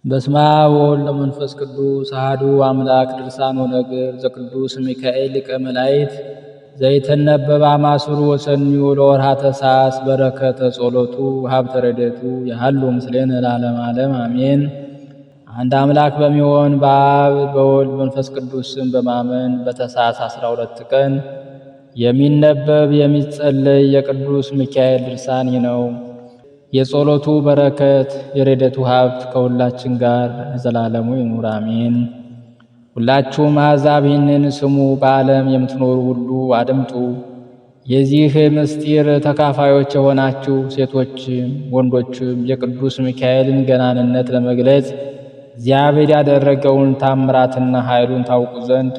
በስመ አብ ወወልድ ወመንፈስ ቅዱስ አሐዱ አምላክ። ድርሳን ወነግር ዘቅዱስ ሚካኤል ሊቀ መላእክት ዘይተነበብ አማስሩ ወሰኒዩ ለወርኃ ታኅሣሥ። በረከተ ጸሎቱ ሀብተ ረድኤቱ ያሃሉ ምስሌነ ለዓለመ ዓለም አሜን። አንድ አምላክ በሚሆን በአብ በወልድ መንፈስ ቅዱስ ስም በማመን በታኅሣሥ 12 ቀን የሚነበብ የሚጸለይ የቅዱስ ሚካኤል ድርሳን ይህ ነው። የጸሎቱ በረከት የረድኤቱ ሀብት ከሁላችን ጋር ዘላለሙ ይኑር አሜን። ሁላችሁም አሕዛብ ይህንን ስሙ፣ በዓለም የምትኖሩ ሁሉ አድምጡ። የዚህ ምስጢር ተካፋዮች የሆናችሁ ሴቶችም ወንዶችም የቅዱስ ሚካኤልን ገናንነት ለመግለጽ እግዚአብሔር ያደረገውን ታምራትና ኃይሉን ታውቁ ዘንድ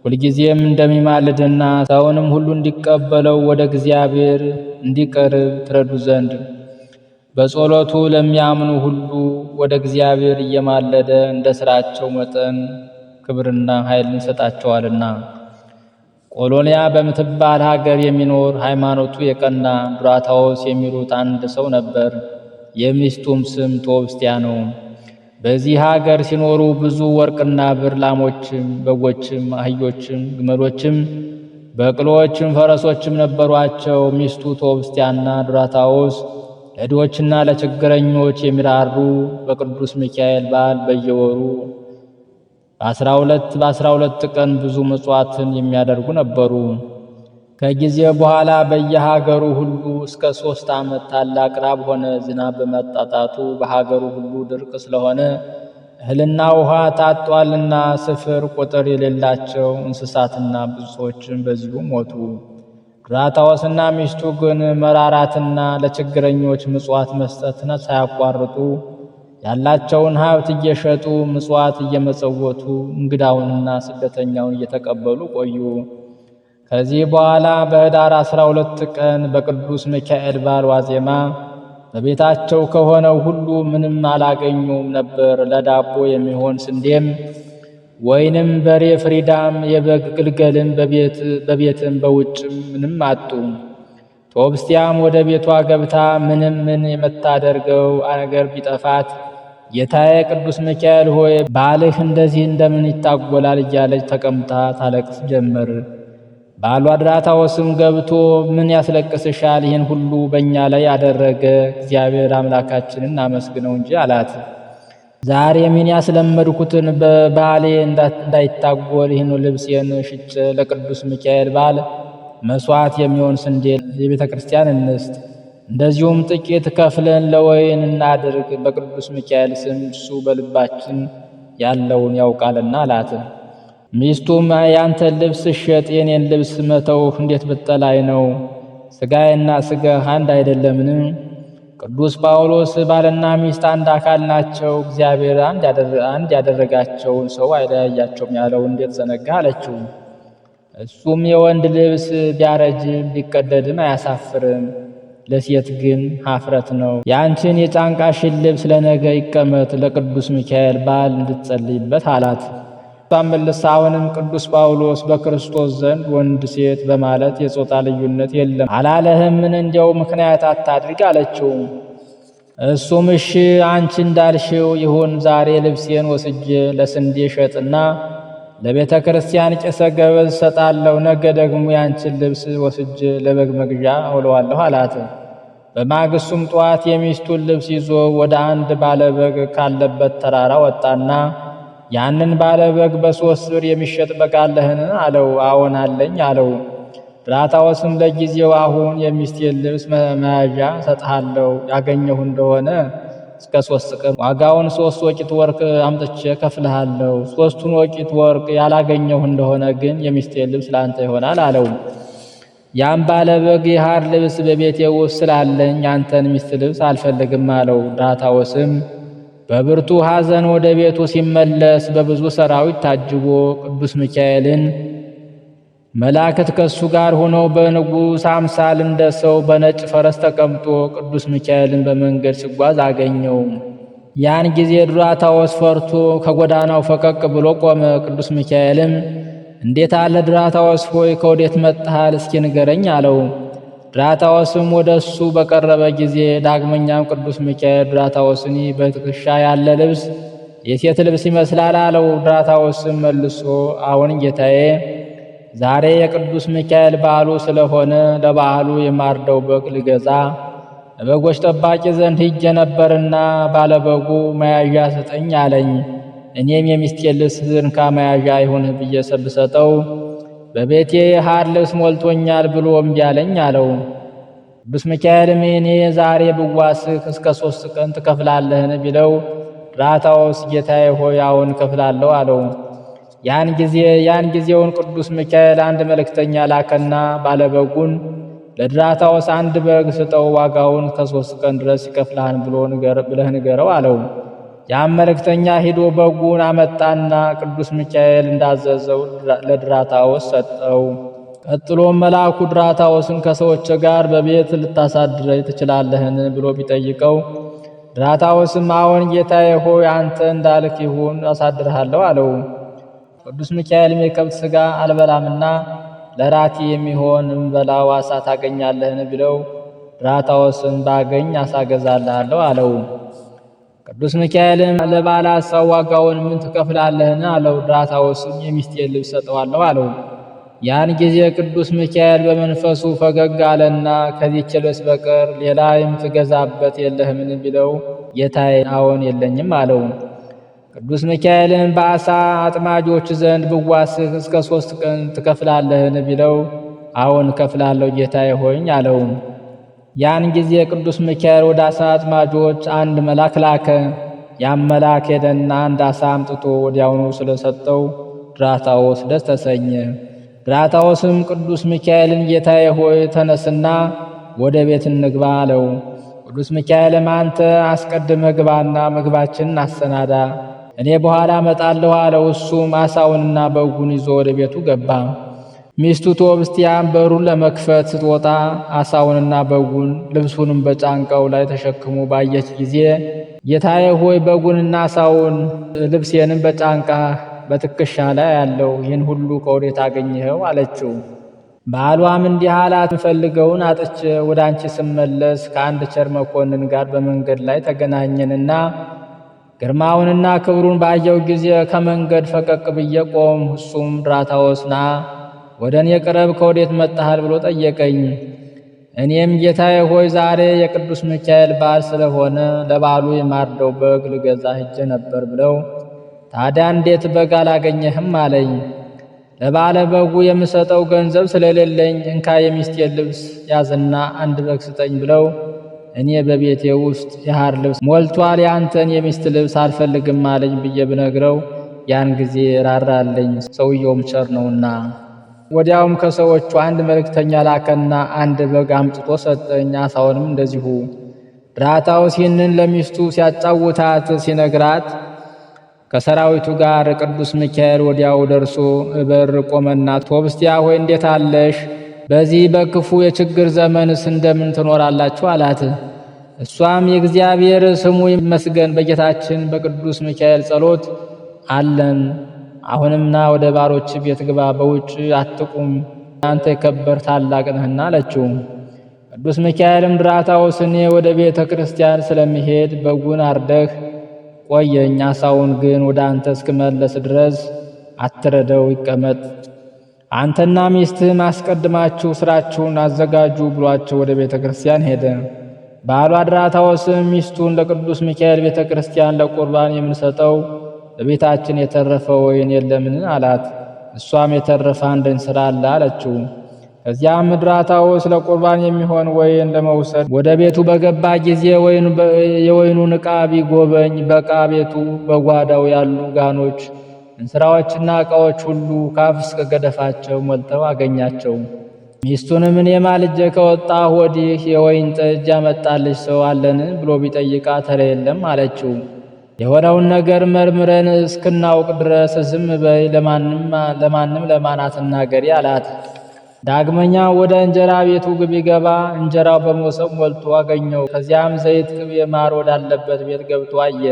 ሁልጊዜም እንደሚማልድና ሰውንም ሁሉ እንዲቀበለው ወደ እግዚአብሔር እንዲቀርብ ትረዱ ዘንድ በጸሎቱ ለሚያምኑ ሁሉ ወደ እግዚአብሔር እየማለደ እንደ ሥራቸው መጠን ክብርና ኃይልን ይሰጣቸዋልና። ቆሎንያ በምትባል ሀገር የሚኖር ሃይማኖቱ የቀና ዱራታዎስ የሚሉት አንድ ሰው ነበር። የሚስቱም ስም ቶብስቲያ ነው። በዚህ ሀገር ሲኖሩ ብዙ ወርቅና ብር፣ ላሞችም፣ በጎችም፣ አህዮችም፣ ግመሎችም፣ በቅሎዎችም፣ ፈረሶችም ነበሯቸው። ሚስቱ ቶብስቲያና ዱራታዎስ ለድሆችና ለችግረኞች የሚራሩ በቅዱስ ሚካኤል በዓል በየወሩ በ12 ቀን ብዙ ምጽዋትን የሚያደርጉ ነበሩ። ከጊዜ በኋላ በየሀገሩ ሁሉ እስከ 3 ዓመት ታላቅ ራብ ሆነ። ዝናብ በመጣጣቱ በሀገሩ ሁሉ ድርቅ ስለሆነ እህልና ውሃ ታጧልና ስፍር ቁጥር የሌላቸው እንስሳትና ብዙ ሰዎችም በዚሁ ሞቱ። ዱራታዎስና ሚስቱ ግን መራራትና ለችግረኞች ምጽዋት መስጠትን ሳያቋርጡ ያላቸውን ሀብት እየሸጡ ምጽዋት እየመጸወቱ እንግዳውንና ስደተኛውን እየተቀበሉ ቆዩ። ከዚህ በኋላ በኅዳር 12 ቀን በቅዱስ ሚካኤል በዓል ዋዜማ በቤታቸው ከሆነው ሁሉ ምንም አላገኙም ነበር። ለዳቦ የሚሆን ስንዴም ወይንም በሬ ፍሪዳም የበግ ግልገልም በቤትም በውጭም ምንም አጡ። ቶብስቲያም ወደ ቤቷ ገብታ ምን የምታደርገው ነገር ቢጠፋት ጌታዬ ቅዱስ ሚካኤል ሆይ ባልህ እንደዚህ እንደምን ይታጎላል እያለች ተቀምጣ ታለቅስ ጀመር። ባሏ ዱራታዎስም ገብቶ ምን ያስለቅስሻል? ይህን ሁሉ በእኛ ላይ ያደረገ እግዚአብሔር አምላካችንን አመስግነው እንጂ አላት። ዛሬ ምን ያስለመድኩትን በባሌ እንዳይታጎል ይህን ልብሴን ሽጬ ለቅዱስ ሚካኤል በዓል መሥዋዕት የሚሆን ስንዴ የቤተ ክርስቲያን እንስጥ፣ እንደዚሁም ጥቂት ከፍለን ለወይን እናድርግ። በቅዱስ ሚካኤል ስም እሱ በልባችን ያለውን ያውቃልና አላት። ሚስቱም ያንተን ልብስ እሸጥ፣ የኔን ልብስ መተውህ እንዴት ብጠላይ ነው? ሥጋዬና ሥጋህ አንድ አይደለምን? ቅዱስ ጳውሎስ ባልና ሚስት አንድ አካል ናቸው፣ እግዚአብሔር አንድ ያደረጋቸውን ሰው አይለያያቸውም ያለው እንዴት ዘነጋ አለችው። እሱም የወንድ ልብስ ቢያረጅም ቢቀደድም አያሳፍርም፣ ለሴት ግን ኀፍረት ነው። ያንቺን የጫንቃሽን ልብስ ለነገ ይቀመጥ፣ ለቅዱስ ሚካኤል በዓል እንድትጸልይበት አላት። እሷም መልሳ አሁንም ቅዱስ ጳውሎስ በክርስቶስ ዘንድ ወንድ ሴት በማለት የጾታ ልዩነት የለም አላለህምን? እንዲያው ምክንያት አታድርግ አለችው። እሱም እሺ አንቺ እንዳልሽው ይሁን፣ ዛሬ ልብሴን ወስጄ ለስንዴ ሸጥና ለቤተ ክርስቲያን ቄሰ ገበዝ ሰጣለሁ፣ ነገ ደግሞ ያንቺን ልብስ ወስጄ ለበግ መግዣ አውለዋለሁ አላት። በማግስቱም ጠዋት የሚስቱን ልብስ ይዞ ወደ አንድ ባለበግ ካለበት ተራራ ወጣና ያንን ባለበግ በ3 ብር የሚሸጥ በግ አለህን? አለው። አዎን አለኝ አለው። ዱራታዎስም ለጊዜው አሁን የሚስቴን ልብስ መያዣ ሰጥሃለሁ፣ ያገኘሁ እንደሆነ እስከ 3 ቀን ዋጋውን 3 ወቂት ወርቅ አምጥቼ ከፍልሃለሁ። 3ቱን ወቂት ወርቅ ያላገኘሁ እንደሆነ ግን የሚስቴን ልብስ ለአንተ ይሆናል አለው። ያም ባለበግ የሐር ልብስ በቤቴ ውስጥ ስላለኝ ያንተን ሚስት ልብስ አልፈልግም አለው። ዱራታዎስም በብርቱ ሐዘን ወደ ቤቱ ሲመለስ በብዙ ሰራዊት ታጅቦ ቅዱስ ሚካኤልን መላእክት ከሱ ጋር ሆነው በንጉሥ አምሳል እንደ ሰው በነጭ ፈረስ ተቀምጦ ቅዱስ ሚካኤልን በመንገድ ሲጓዝ አገኘው። ያን ጊዜ ዱራታዎስ ፈርቶ ከጎዳናው ፈቀቅ ብሎ ቆመ። ቅዱስ ሚካኤልም እንዴት አለ ዱራታዎስ ሆይ ከወዴት መጥተሃል? እስኪ ንገረኝ አለው። ዱራታዎስም ወደ እሱ በቀረበ ጊዜ ዳግመኛም ቅዱስ ሚካኤል ዱራታዎስን በትከሻ ያለ ልብስ የሴት ልብስ ይመስላል አለው። ድራታዎስም መልሶ አዎን ጌታዬ፣ ዛሬ የቅዱስ ሚካኤል በዓሉ ስለሆነ ለበዓሉ የማርደው በግ ልገዛ በበጎች ጠባቂ ዘንድ ሄጄ ነበርና ባለበጉ መያዣ ስጠኝ አለኝ። እኔም የሚስቴን ልብስ ዝንካ መያዣ ይሁንህ ብዬ ብሰጠው በቤቴ የሐር ልብስ ሞልቶኛል ብሎ እምቢ አለኝ አለው። ቅዱስ ሚካኤልም እኔ ዛሬ ብዋስህ እስከ 3 ቀን ትከፍላለህን ቢለው ድራታዎስ ጌታዬ ሆይ አዎን እከፍላለሁ አለው። ያን ጊዜውን ቅዱስ ሚካኤል አንድ መልእክተኛ ላከና ባለበጉን ለድራታዎስ 1 በግ ስጠው፣ ዋጋውን ከ3 ቀን ድረስ ይከፍልሃል ብለህ ንገረው አለው። ያም መልእክተኛ ሂዶ በጉን አመጣና ቅዱስ ሚካኤል እንዳዘዘው ለድራታዎስ ሰጠው። ቀጥሎም መልአኩ ድራታዎስን ከሰዎች ጋር በቤት ልታሳድረኝ ትችላለህን ብሎ ቢጠይቀው ድራታዎስም አዎን ጌታዬ ሆይ አንተ እንዳልክ ይሁን አሳድርሃለሁ አለው። ቅዱስ ሚካኤልም የከብት ሥጋ አልበላምና ለራቴ የሚሆን እምበላው ዓሣ ታገኛለህን ቢለው ድራታዎስም ባገኝ ዓሣ እገዛልሃለሁ አለው። ቅዱስ ሚካኤልም ለባለ ዓሣው ዋጋውን ምን ትከፍላለህን አለው። ድራታዎስም የሚስቴን ልብስ ሰጠዋለሁ አለው። ያን ጊዜ ቅዱስ ሚካኤል በመንፈሱ ፈገግ አለና ከዚህች ልብስ በቀር ሌላ የምትገዛበት የለህምን ቢለው ጌታዬ አዎን የለኝም አለው። ቅዱስ ሚካኤልም በዓሣ አጥማጆች ዘንድ ብዋስህ እስከ 3 ቀን ትከፍላለህን ቢለው አዎን እከፍላለሁ ጌታዬ ሆይ አለው። ያን ጊዜ ቅዱስ ሚካኤል ወደ ዓሣ አጥማጆች አንድ መልአክ ላከ። ያም መልአክ ሄደና አንድ ዓሣ አምጥቶ ወዲያውኑ ስለሰጠው ድራታዎስ ደስ ተሰኘ። ድራታዎስም ቅዱስ ሚካኤልን ጌታዬ ሆይ ተነስና ወደ ቤት እንግባ አለው። ቅዱስ ሚካኤልም አንተ አስቀድመህ ግባና ምግባችንን አሰናዳ፣ እኔ በኋላ እመጣለሁ አለው። እሱም ዓሣውንና በጉን ይዞ ወደ ቤቱ ገባ። ሚስቱ ቶብስቲያም በሩን ለመክፈት ስትወጣ ዓሣውንና በጉን ልብሱንም በጫንቃው ላይ ተሸክሞ ባየች ጊዜ ጌታዬ ሆይ በጉንና ዓሣውን ልብሴንም በጫንቃ በትከሻ ላይ ያለው ይህን ሁሉ ከወዴት አገኘኸው አለችው። ባሏም እንዲህ አላት፣ የምፈልገውን አጥቼ ወደ አንቺ ስመለስ ከአንድ ቸር መኮንን ጋር በመንገድ ላይ ተገናኘንና ግርማውንና ክብሩን ባየው ጊዜ ከመንገድ ፈቀቅ ብዬ ቆም። እሱም ድራታዎስ ና ወደ እኔ ቅረብ፣ ከወዴት መጣሃል ብሎ ጠየቀኝ። እኔም ጌታዬ ሆይ ዛሬ የቅዱስ ሚካኤል በዓል ስለሆነ ለበዓሉ የማርደው በግ ልገዛ ሄጄ ነበር ብለው ታዲያ እንዴት በግ አላገኘህም አለኝ። ለባለ በጉ የምሰጠው ገንዘብ ስለሌለኝ እንካ የሚስቴን ልብስ ያዝና 1 በግ ስጠኝ ብለው እኔ በቤቴ ውስጥ የሐር ልብስ ሞልቷል፣ ያንተን የሚስት ልብስ አልፈልግም አለኝ ብዬ ብነግረው ያን ጊዜ ራራልኝ፣ ሰውየውም ቸር ነውና። ወዲያውም ከሰዎቹ አንድ መልእክተኛ ላከና 1 በግ አምጥቶ ሰጠኝ። ዓሣውንም እንደዚሁ። ድራታዎስ ይህንን ለሚስቱ ሲያጫውታት ሲነግራት ከሰራዊቱ ጋር ቅዱስ ሚካኤል ወዲያው ደርሶ በር ቆመና ቶብስቲያ ሆይ እንዴት አለሽ? በዚህ በክፉ የችግር ዘመንስ እንደምን ትኖራላችሁ አላት። እሷም የእግዚአብሔር ስሙ ይመስገን በጌታችን በቅዱስ ሚካኤል ጸሎት አለን። አሁንምና ወደ ባሮች ቤት ግባ፣ በውጭ አትቁም፣ አንተ የከበር ታላቅ ነህና አለችው። ቅዱስ ሚካኤልም ድራታዎስ እኔ ወደ ቤተ ክርስቲያን ስለሚሄድ በጉን አርደህ ቆየኝ፣ ዓሣውን ግን ወደ አንተ እስክመለስ ድረስ አትረደው፣ ይቀመጥ። አንተና ሚስትህም አስቀድማችሁ ሥራችሁን አዘጋጁ ብሏቸው ወደ ቤተ ክርስቲያን ሄደ። ባሏ ድራታዎስም ሚስቱን ለቅዱስ ሚካኤል ቤተ ክርስቲያን ለቁርባን የምንሰጠው በቤታችን የተረፈ ወይን የለምን አላት። እሷም የተረፈ አንድ እንስራ አለ አለችው። ከዚያም ድራታዎስ ለቁርባን የሚሆን ወይን ለመውሰድ ወደ ቤቱ በገባ ጊዜ የወይኑን ዕቃ ቢጎበኝ በዕቃ ቤቱ በጓዳው ያሉ ጋኖች፣ እንስራዎችና ዕቃዎች ሁሉ ካፍ እስከ ገደፋቸው ሞልተው አገኛቸው። ሚስቱንም እኔ ማልጄ ከወጣሁ ወዲህ የወይን ጠጅ ያመጣልሽ ሰው አለን ብሎ ቢጠይቃት ኧረ የለም አለችው። የሆነውን ነገር መርምረን እስክናውቅ ድረስ ዝም በይ፣ ለማንም አትናገሪ አላት። ዳግመኛ ወደ እንጀራ ቤቱ ቢገባ እንጀራው በመሶብ ሞልቶ አገኘው። ከዚያም ዘይት፣ ቅቤ፣ ማር ወዳለበት ቤት ገብቶ አየ።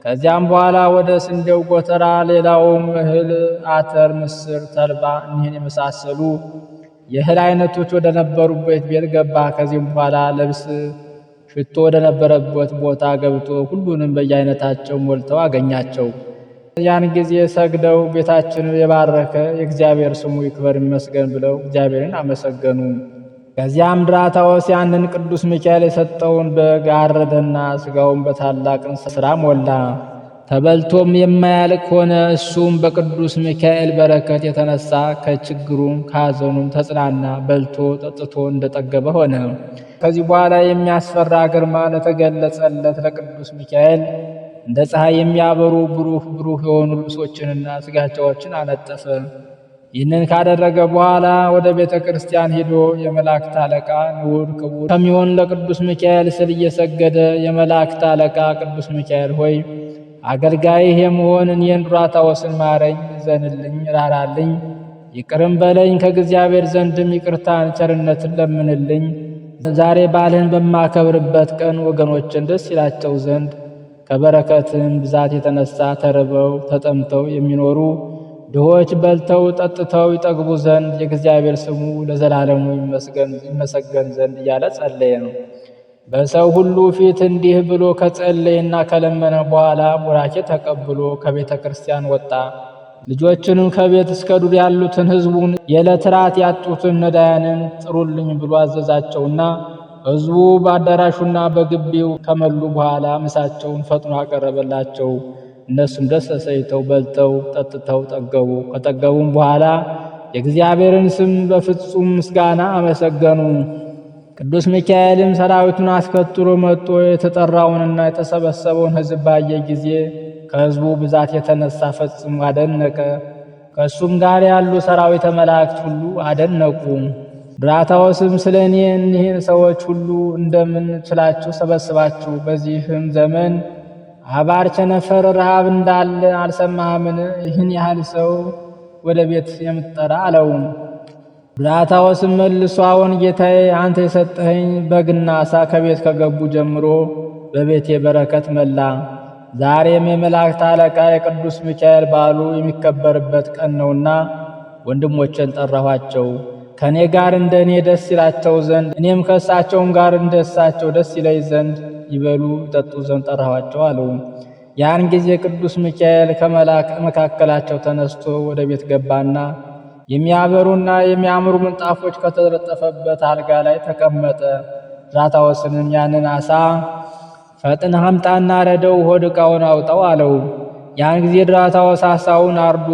ከዚያም በኋላ ወደ ስንዴው ጎተራ፣ ሌላውም እህል፣ አተር፣ ምስር፣ ተልባ እኒህን የመሳሰሉ የእህል አይነቶች ወደ ነበሩበት ቤት ገባ። ከዚህም በኋላ ልብስ፣ ሽቶ ወደ ነበረበት ቦታ ገብቶ ሁሉንም በየአይነታቸው ሞልተው አገኛቸው። ያን ጊዜ ሰግደው ቤታችንን የባረከ የእግዚአብሔር ስሙ ይክበር ይመስገን ብለው እግዚአብሔርን አመሰገኑ። ከዚያም ድራታዎስ ያንን ቅዱስ ሚካኤል የሰጠውን በግ አረደና ሥጋውን በታላቅ ሥራ ሞላ። ተበልቶም የማያልቅ ሆነ። እሱም በቅዱስ ሚካኤል በረከት የተነሳ ከችግሩም ከሐዘኑም ተጽናና፣ በልቶ ጠጥቶ እንደጠገበ ሆነ። ከዚህ በኋላ የሚያስፈራ ግርማ ለተገለጸለት ለቅዱስ ሚካኤል እንደ ፀሐይ የሚያበሩ ብሩህ ብሩህ የሆኑ ልብሶችንና ስጋጃዎችን አነጠፈ። ይህንን ካደረገ በኋላ ወደ ቤተ ክርስቲያን ሄዶ የመላእክት አለቃ ንዑድ ክቡር ከሚሆን ለቅዱስ ሚካኤል ስል እየሰገደ የመላእክት አለቃ ቅዱስ ሚካኤል ሆይ አገልጋይህ የመሆን እኔን ዱራታዎስን ማረኝ፣ ዘንልኝ፣ ራራልኝ፣ ይቅርም በለኝ። ከእግዚአብሔር ዘንድም ይቅርታን ቸርነትን ለምንልኝ። ዛሬ በዓልህን በማከብርበት ቀን ወገኖችን ደስ ይላቸው ዘንድ ከበረከትም ብዛት የተነሳ ተርበው ተጠምተው የሚኖሩ ድሆች በልተው ጠጥተው ይጠግቡ ዘንድ የእግዚአብሔር ስሙ ለዘላለሙ ይመሰገን ዘንድ እያለ ጸለየ ነው። በሰው ሁሉ ፊት እንዲህ ብሎ ከጸለየና ከለመነ በኋላ ቡራኬ ተቀብሎ ከቤተ ክርስቲያን ወጣ። ልጆችንም ከቤት እስከ ዱር ያሉትን ሕዝቡን የዕለት ራት ያጡትን ነዳያንን ጥሩልኝ ብሎ አዘዛቸውና ሕዝቡ በአዳራሹና በግቢው ከመሉ በኋላ ምሳቸውን ፈጥኖ አቀረበላቸው። እነሱም ደስ ተሰኝተው በልተው ጠጥተው ጠገቡ። ከጠገቡም በኋላ የእግዚአብሔርን ስም በፍጹም ምስጋና አመሰገኑ። ቅዱስ ሚካኤልም ሰራዊቱን አስከትሎ መጥቶ የተጠራውንና የተሰበሰበውን ሕዝብ ባየ ጊዜ ከሕዝቡ ብዛት የተነሳ ፈጽሞ አደነቀ። ከእሱም ጋር ያሉ ሰራዊተ መላእክት ሁሉ አደነቁ። ድራታዎስም ስለ እኔ እኒህን ሰዎች ሁሉ እንደምን ችላችሁ ሰበስባችሁ? በዚህም ዘመን አባር፣ ቸነፈር፣ ረሃብ እንዳለ አልሰማህምን? ይህን ያህል ሰው ወደ ቤት የምትጠራ አለው። ድራታዎስም መልሶ አዎን ጌታዬ፣ አንተ የሰጠኸኝ በግና ዓሣ ከቤት ከገቡ ጀምሮ በቤቴ በረከት መላ። ዛሬም የመላእክት አለቃ የቅዱስ ሚካኤል በዓሉ የሚከበርበት ቀን ነውና ወንድሞቼን ጠራኋቸው። ከእኔ ጋር እንደ እኔ ደስ ይላቸው ዘንድ እኔም ከእሳቸውም ጋር እንደ እሳቸው ደስ ይለይ ዘንድ ይበሉ ይጠጡ ዘንድ ጠራኋቸው አለው። ያን ጊዜ ቅዱስ ሚካኤል ከመካከላቸው ተነስቶ ወደ ቤት ገባና የሚያበሩና የሚያምሩ ምንጣፎች ከተለጠፈበት አልጋ ላይ ተቀመጠ። ድራታዎስንም ያንን ዓሣ ፈጥነህ አምጣና ረደው፣ ሆድ ዕቃውን አውጣው አለው። ያን ጊዜ ድራታዎስ ዓሣውን አርዶ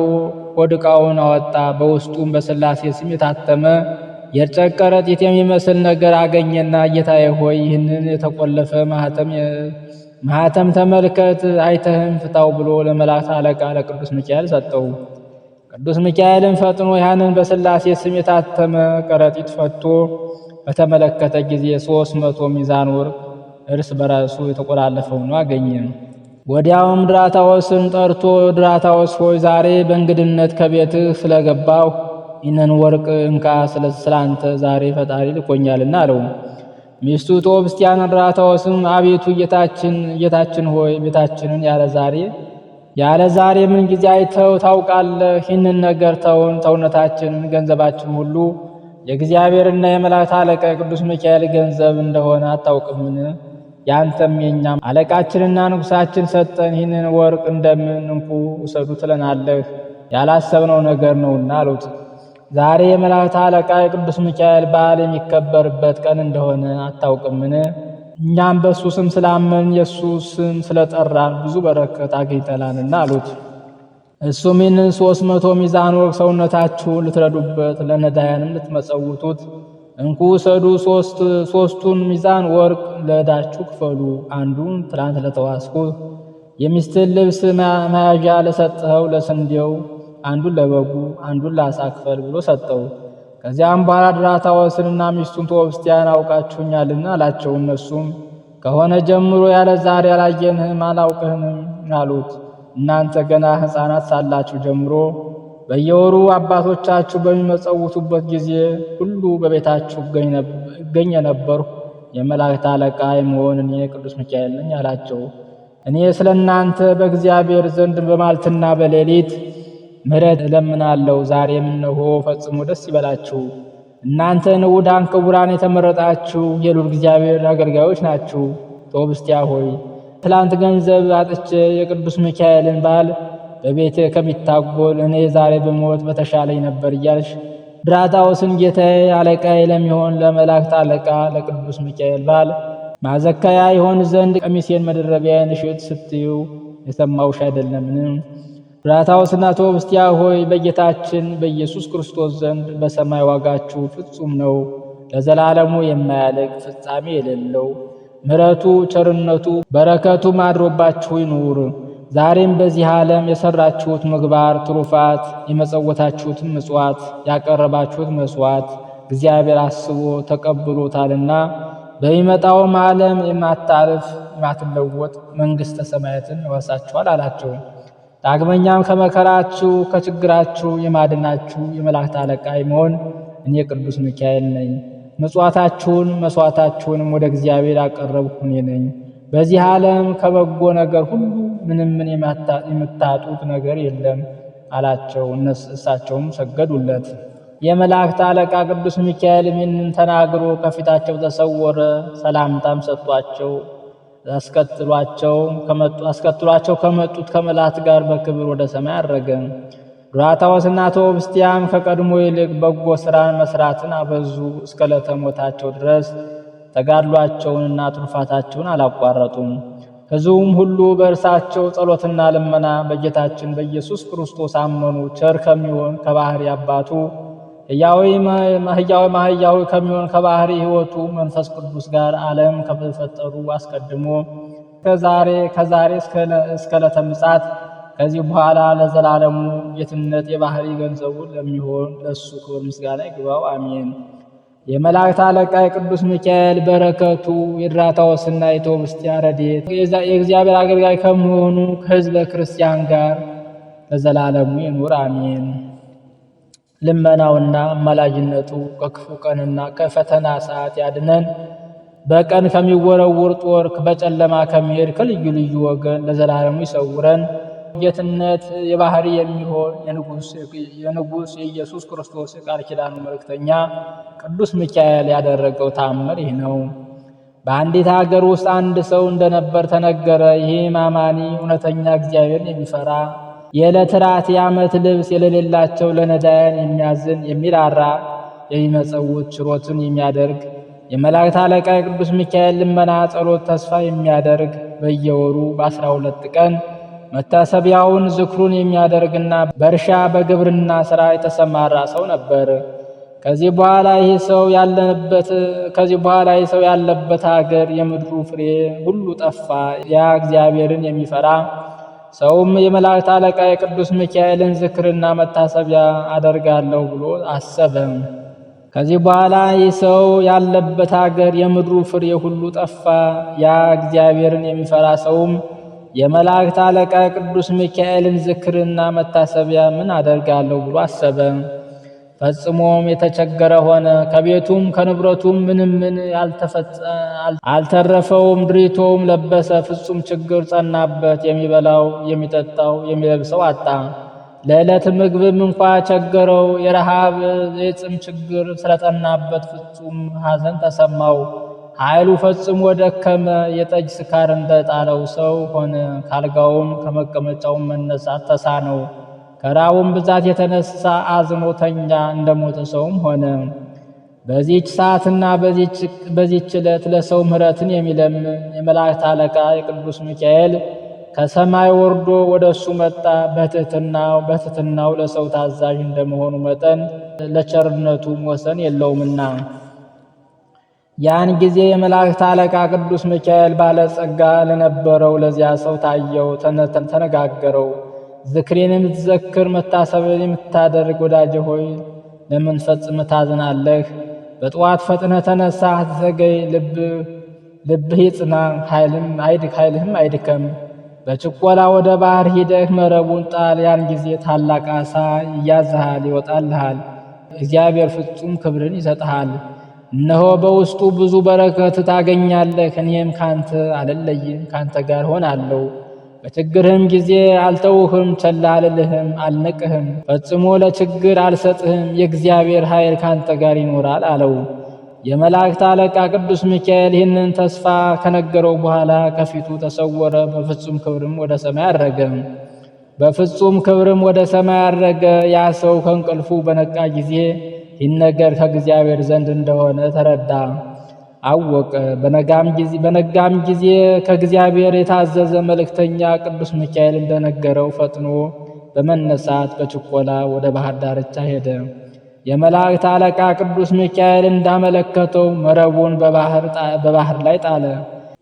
ሆድ ዕቃውን አወጣ። በውስጡም በሥላሴ ስም የታተመ የእርጨት ከረጢት የሚመስል ነገር አገኘና ጌታዬ ሆይ ይህንን የተቆለፈ ማኅተም ተመልከት፣ አይተህም ፍታው ብሎ ለመላእክት አለቃ ለቅዱስ ሚካኤል ሰጠው። ቅዱስ ሚካኤልም ፈጥኖ ያንን በሥላሴ ስም የታተመ ከረጢት ፈቶ በተመለከተ ጊዜ 300 ሚዛን ወርቅ እርስ በራሱ የተቆላለፈ ሆኖ አገኘ። ወዲያውም ድራታዎስን ጠርቶ ድራታዎስ ሆይ ዛሬ በእንግድነት ከቤትህ ስለገባሁ ይህንን ወርቅ እንካ፣ ስላንተ ዛሬ ፈጣሪ ልኮኛልና አለው። ሚስቱ ቶብስቲያን ድራታዎስም አቤቱ ጌታችን ሆይ ቤታችንን ያለ ዛሬ ምን ጊዜ አይተው ታውቃለህ? ይህንን ነገር ተውን፣ ሰውነታችንን ገንዘባችን ሁሉ የእግዚአብሔርና የመላእክት አለቃ የቅዱስ ሚካኤል ገንዘብ እንደሆነ አታውቅምን? ያንተም የኛም አለቃችንና ንጉሳችን ሰጠን። ይህንን ወርቅ እንደምን እንኩ ውሰዱ ትለናለህ? ያላሰብነው ነገር ነውና አሉት። ዛሬ የመላእክት አለቃ የቅዱስ ሚካኤል በዓል የሚከበርበት ቀን እንደሆነ አታውቅምን? እኛም በእሱ ስም ስላመን የእሱ ስም ስለጠራን ብዙ በረከት አግኝተናልና አሉት። እሱም ይህንን 300 ሚዛን ወርቅ ሰውነታችሁን ልትረዱበት ለነዳያንም ልትመጸውቱት እንኩ ውሰዱ። ሶስቱን ሚዛን ወርቅ ለዕዳችሁ ክፈሉ። አንዱን ትላንት ለተዋስኩት የሚስትን ልብስ መያዣ ለሰጠኸው ለስንዴው፣ አንዱን ለበጉ፣ አንዱን ለዓሣ ክፈል ብሎ ሰጠው። ከዚያም በኋላ ድራታዎስንና ሚስቱን ቶብስቲያን አውቃችሁኛልና አላቸው። እነሱም ከሆነ ጀምሮ ያለ ዛሬ አላየንህም አላውቅህንም አሉት። እናንተ ገና ሕፃናት ሳላችሁ ጀምሮ በየወሩ አባቶቻችሁ በሚመጸውቱበት ጊዜ ሁሉ በቤታችሁ እገኝ የነበርሁ የመላእክት አለቃ የመሆን እኔ ቅዱስ ሚካኤል ነኝ አላቸው። እኔ ስለ እናንተ በእግዚአብሔር ዘንድ በማልትና በሌሊት ምሕረት እለምናለሁ። ዛሬም እነሆ ፈጽሞ ደስ ይበላችሁ፣ እናንተ ንዑዳን ክቡራን የተመረጣችሁ የልዑል እግዚአብሔር አገልጋዮች ናችሁ። ቶብስቲያ ሆይ ትላንት ገንዘብ አጥቼ የቅዱስ ሚካኤልን በዓል በቤቴ ከሚታጎል እኔ ዛሬ በሞት በተሻለኝ ነበር እያልሽ ድራታዎስን ጌታዬ አለቃዬ ለሚሆን ለመላእክት አለቃ ለቅዱስ ሚካኤል በዓል ማዘካያ ይሆን ዘንድ ቀሚሴን መደረቢያን እሽት ስትዩ የሰማውሽ አይደለምን? ድራታዎስና ቶብስቲያ ሆይ በጌታችን በኢየሱስ ክርስቶስ ዘንድ በሰማይ ዋጋችሁ ፍጹም ነው፣ ለዘላለሙ የማያልቅ ፍጻሜ የሌለው ምሕረቱ ቸርነቱ በረከቱም አድሮባችሁ ይኑር። ዛሬም በዚህ ዓለም የሰራችሁት ምግባር ትሩፋት፣ የመጸወታችሁትን ምጽዋት፣ ያቀረባችሁት መስዋዕት እግዚአብሔር አስቦ ተቀብሎታልና በሚመጣውም ዓለም የማታልፍ የማትለወጥ መንግሥተ ሰማያትን ይወርሳችኋል አላቸው። ዳግመኛም ከመከራችሁ ከችግራችሁ የማድናችሁ የመላእክት አለቃ የመሆን እኔ ቅዱስ ሚካኤል ነኝ። ምጽዋታችሁን መስዋዕታችሁንም ወደ እግዚአብሔር ያቀረብኩ እኔ ነኝ። በዚህ ዓለም ከበጎ ነገር ሁሉ ምንም የምታጡት ነገር የለም አላቸው። እሳቸውም ሰገዱለት። የመላእክት አለቃ ቅዱስ ሚካኤል ይህንን ተናግሮ ከፊታቸው ተሰወረ። ሰላምታም ሰጥቷቸው አስከትሏቸው ከመጡት ከመላእክት ጋር በክብር ወደ ሰማይ አረገ። ድራታዎስና ቶብስቲያም ከቀድሞ ይልቅ በጎ ሥራን መስራትን አበዙ። እስከ ዕለተ ሞታቸው ድረስ ተጋድሏቸውንና ትሩፋታቸውን አላቋረጡም። ሕዝቡም ሁሉ በእርሳቸው ጸሎትና ልመና በጌታችን በኢየሱስ ክርስቶስ አመኑ። ቸር ከሚሆን ከባሕሪ አባቱ ሕያዊ ማሕያዊ ከሚሆን ከባሕሪ ሕይወቱ መንፈስ ቅዱስ ጋር ዓለም ከመፈጠሩ አስቀድሞ ከዛሬ እስከ ዕለተ ምጽአት ከዚህ በኋላ ለዘላለሙ ጌትነት የባሕሪ ገንዘቡ ለሚሆን ለእሱ ክብር ምስጋና ይግባው፣ አሜን። የመላእክት አለቃ የቅዱስ ሚካኤል በረከቱ የድራታዎስና የቶብስቲያ ረድኤት የእግዚአብሔር አገልጋይ ከመሆኑ ከሕዝበ ክርስቲያን ጋር ለዘላለሙ ይኑር፣ አሜን። ልመናውና አማላጅነቱ ከክፉ ቀንና ከፈተና ሰዓት ያድነን። በቀን ከሚወረውር ጦር በጨለማ ከሚሄድ ከልዩ ልዩ ወገን ለዘላለሙ ይሰውረን። ጌትነት የባሕሪ የሚሆን የንጉሥ የኢየሱስ ክርስቶስ የቃል ኪዳኑ መልእክተኛ ቅዱስ ሚካኤል ያደረገው ተአምር ይህ ነው። በአንዲት ሀገር ውስጥ አንድ ሰው እንደነበር ተነገረ። ይህም አማኒ እውነተኛ እግዚአብሔርን የሚፈራ የዕለት ራት የዓመት ልብስ የሌላቸው ለነዳያን የሚያዝን የሚራራ የሚመጸውት ችሮትን የሚያደርግ የመላእክት አለቃ የቅዱስ ሚካኤል ልመና ጸሎት ተስፋ የሚያደርግ በየወሩ በ12 ቀን መታሰቢያውን ዝክሩን የሚያደርግና በእርሻ በግብርና ሥራ የተሰማራ ሰው ነበር። ከዚህ በኋላ ይህ ሰው ያለበት ሀገር የምድሩ ፍሬ ሁሉ ጠፋ። ያ እግዚአብሔርን የሚፈራ ሰውም የመላእክት አለቃ የቅዱስ ሚካኤልን ዝክርና መታሰቢያ አደርጋለሁ ብሎ አሰበ። ከዚህ በኋላ ይህ ሰው ያለበት ሀገር የምድሩ ፍሬ ሁሉ ጠፋ። ያ እግዚአብሔርን የሚፈራ ሰውም የመላእክት አለቃ የቅዱስ ሚካኤልን ዝክርና መታሰቢያ ምን አደርጋለሁ ብሎ አሰበ። ፈጽሞም የተቸገረ ሆነ። ከቤቱም ከንብረቱም ምንም አልተረፈውም። ድሪቶውም ለበሰ። ፍጹም ችግር ጸናበት። የሚበላው የሚጠጣው የሚለብሰው አጣ። ለዕለት ምግብም እንኳ ቸገረው። የረሃብ የጽም ችግር ስለጠናበት ፍጹም ሐዘን ተሰማው። ኃይሉ ፈጽሞ ደከመ። የጠጅ ስካር እንደጣለው ሰው ሆነ። ካልጋውም ከመቀመጫውም መነሳት ተሳነው። ከራቡም ብዛት የተነሳ አዝኖ ተኛ፣ እንደሞተ ሰውም ሆነ። በዚህች ሰዓትና በዚህች ዕለት ለሰው ምሕረትን የሚለምን የመላእክት አለቃ የቅዱስ ሚካኤል ከሰማይ ወርዶ ወደ እሱ መጣ። በትሕትናው ለሰው ታዛዥ እንደመሆኑ መጠን ለቸርነቱም ወሰን የለውምና። ያን ጊዜ የመላእክት አለቃ ቅዱስ ሚካኤል ባለጸጋ ለነበረው ለዚያ ሰው ታየው፣ ተነጋገረው። ዝክሬን የምትዘክር መታሰቢያን የምታደርግ ወዳጄ ሆይ ለምን ፈጽመህ ታዝናለህ? በጠዋት ፈጥነህ ተነሳ፣ አትዘገይ። ልብህ ይጽና፣ ኃይልህም አይድከም። በችኮላ ወደ ባህር ሂደህ መረቡን ጣል። ያን ጊዜ ታላቅ ዓሣ ይያዝሃል፣ ይወጣልሃል። እግዚአብሔር ፍጹም ክብርን ይሰጥሃል። እነሆ በውስጡ ብዙ በረከት ታገኛለህ። እኔም ካንተ አልለይም፣ ካንተ ጋር ሆናለሁ። በችግርህም ጊዜ አልተውህም፣ ቸል አልልህም፣ አልንቅህም፣ ፈጽሞ ለችግር አልሰጥህም። የእግዚአብሔር ኃይል ካንተ ጋር ይኖራል አለው። የመላእክት አለቃ ቅዱስ ሚካኤል ይህንን ተስፋ ከነገረው በኋላ ከፊቱ ተሰወረ። በፍጹም ክብርም ወደ ሰማይ አረገ። በፍጹም ክብርም ወደ ሰማይ አረገ። ያ ሰው ከእንቅልፉ በነቃ ጊዜ ይህ ነገር ከእግዚአብሔር ዘንድ እንደሆነ ተረዳ፣ አወቀ። በነጋም ጊዜ ከእግዚአብሔር የታዘዘ መልእክተኛ ቅዱስ ሚካኤል እንደነገረው ፈጥኖ በመነሳት በችኮላ ወደ ባህር ዳርቻ ሄደ። የመላእክት አለቃ ቅዱስ ሚካኤል እንዳመለከተው መረቡን በባህር ላይ ጣለ።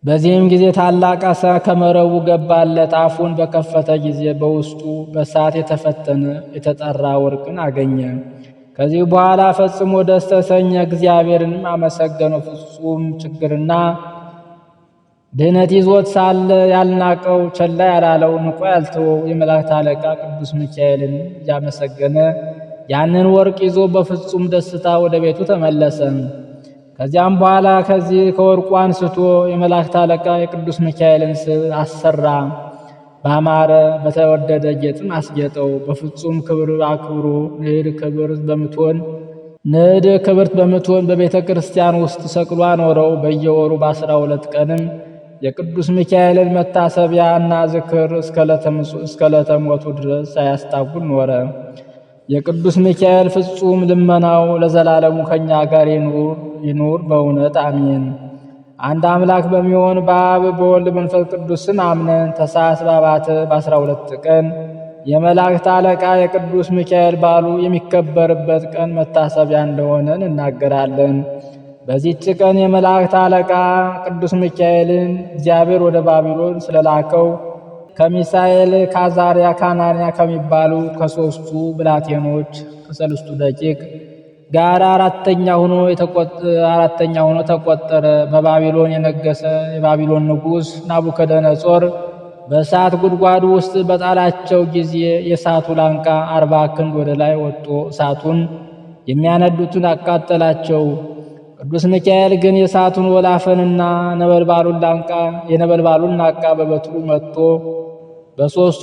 በዚህም ጊዜ ታላቅ ዓሣ ከመረቡ ገባለት። አፉን በከፈተ ጊዜ በውስጡ በእሳት የተፈተነ የተጠራ ወርቅን አገኘ። ከዚህ በኋላ ፈጽሞ ደስ ተሰኘ፣ እግዚአብሔርንም አመሰገነው። ፍጹም ችግርና ድህነት ይዞት ሳለ ያልናቀው ቸላ ያላለው ንቆ ያልተወው የመላእክት አለቃ ቅዱስ ሚካኤልን እያመሰገነ ያንን ወርቅ ይዞ በፍጹም ደስታ ወደ ቤቱ ተመለሰ። ከዚያም በኋላ ከወርቁ አንስቶ የመላእክት አለቃ የቅዱስ ሚካኤልን ስዕል አሰራ። ባማረ በተወደደ ጌጥም አስጌጠው። በፍጹም ክብር አክብሮ ንዕድ ክብርት በምትሆን በቤተ ክርስቲያን ውስጥ ሰቅሎ አኖረው። በየወሩ በ12 ቀንም የቅዱስ ሚካኤልን መታሰቢያ እና ዝክር እስከ ዕለተ ሞቱ ድረስ ሳያስታጉል ኖረ። የቅዱስ ሚካኤል ፍጹም ልመናው ለዘላለሙ ከኛ ጋር ይኑር በእውነት አሜን። አንድ አምላክ በሚሆን በአብ በወልድ መንፈስ ቅዱስ ስም አምነን ታኅሣሥ በአባተ በ12 ቀን የመላእክት አለቃ የቅዱስ ሚካኤል በዓሉ የሚከበርበት ቀን መታሰቢያ እንደሆነ እናገራለን። በዚህች ቀን የመላእክት አለቃ ቅዱስ ሚካኤልን እግዚአብሔር ወደ ባቢሎን ስለላከው ከሚሳኤል፣ ከአዛርያ፣ ከአናንያ ከሚባሉ ከሦስቱ ብላቴኖች ከሰለስቱ ደቂቅ ጋር አራተኛ ሆኖ ተቆጠረ። በባቢሎን የነገሰ የባቢሎን ንጉሥ ናቡከደነጾር በእሳት ጉድጓድ ውስጥ በጣላቸው ጊዜ የእሳቱ ላንቃ 40 ክንድ ወደ ላይ ወጥቶ እሳቱን የሚያነዱትን አቃጠላቸው። ቅዱስ ሚካኤል ግን የእሳቱን ወላፈንና የነበልባሉን ናቃ በበትሩ መጥቶ ከሦስቱ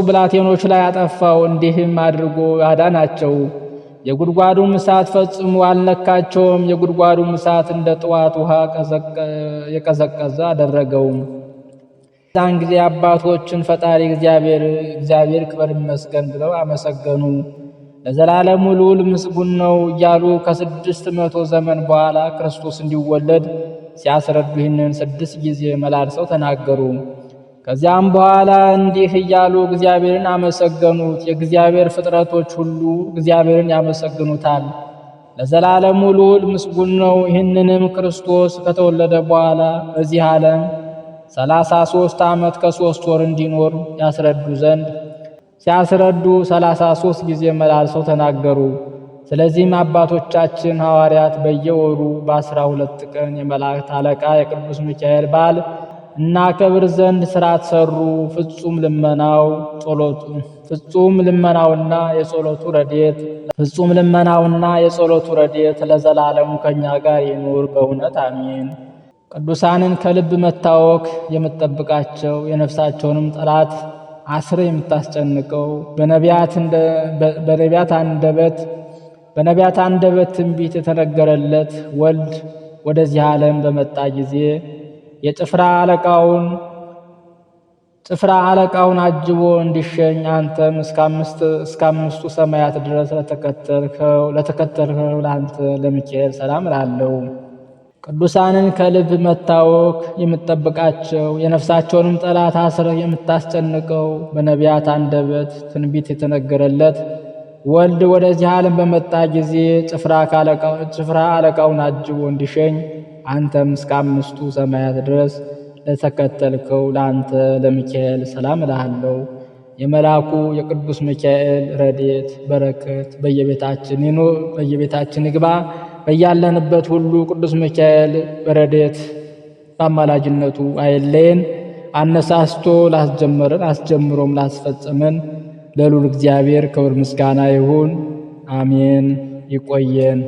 ብላቴኖች ላይ አጠፋው። እንዲህም አድርጎ አዳናቸው። የጉድጓዱም እሳት ፈጽሞ አልነካቸውም። የጉድጓዱም እሳት እንደ ጥዋት ውሃ የቀዘቀዘ አደረገው። ዛን ጊዜ አባቶችን ፈጣሪ እግዚአብሔር ክብር ይመስገን ብለው አመሰገኑ። ለዘላለሙ ልዑል ምስጉን ነው እያሉ ከ600 ዘመን በኋላ ክርስቶስ እንዲወለድ ሲያስረዱ ይህንን 6 ጊዜ መላልሰው ተናገሩ። ከዚያም በኋላ እንዲህ እያሉ እግዚአብሔርን አመሰገኑት። የእግዚአብሔር ፍጥረቶች ሁሉ እግዚአብሔርን ያመሰግኑታል። ለዘላለሙ ልዑል ምስጉን ነው። ይህንንም ክርስቶስ ከተወለደ በኋላ በዚህ ዓለም 33 ዓመት ከ3 ወር እንዲኖር ሲያስረዱ 33 ጊዜ መላልሰው ተናገሩ። ስለዚህም አባቶቻችን ሐዋርያት በየወሩ በ12 ቀን የመላእክት አለቃ የቅዱስ ሚካኤል በዓል እናከብር ዘንድ ሥርዓት ሰሩ። ፍጹም ልመናውና የጸሎቱ ረድኤት ለዘላለሙ ከኛ ጋር ይኑር በእውነት አሜን። ቅዱሳንን ከልብ መታወክ የምትጠብቃቸው የነፍሳቸውንም ጠላት አስረ የምታስጨንቀው በነቢያት አንደበት ትንቢት የተነገረለት ወልድ ወደዚህ ዓለም በመጣ ጊዜ የጭፍራ አለቃውን አጅቦ እንዲሸኝ አንተም እስከ አምስቱ ሰማያት ድረስ ለተከተልከው ለአንተ ለሚካኤል ሰላም እላለሁ። ቅዱሳንን ከልብ መታወክ የምትጠብቃቸው የነፍሳቸውንም ጠላት አስረህ የምታስጨንቀው በነቢያት አንደበት ትንቢት የተነገረለት ወልድ ወደዚህ ዓለም በመጣ ጊዜ ጭፍራ አለቃውን አጅቦ እንዲሸኝ አንተም እስከ 5ቱ ሰማያት ድረስ ለተከተልከው ለአንተ ለሚካኤል ሰላም እልሃለሁ። የመልአኩ የቅዱስ ሚካኤል ረድኤት በረከት በየቤታችን ይግባ። በያለንበት ሁሉ ቅዱስ ሚካኤል በረድኤት በአማላጅነቱ አይለየን። አነሳስቶ ላስጀመረን አስጀምሮም ላስፈጸመን ለልዑል እግዚአብሔር ክብር ምስጋና ይሁን፣ አሜን። ይቆየን።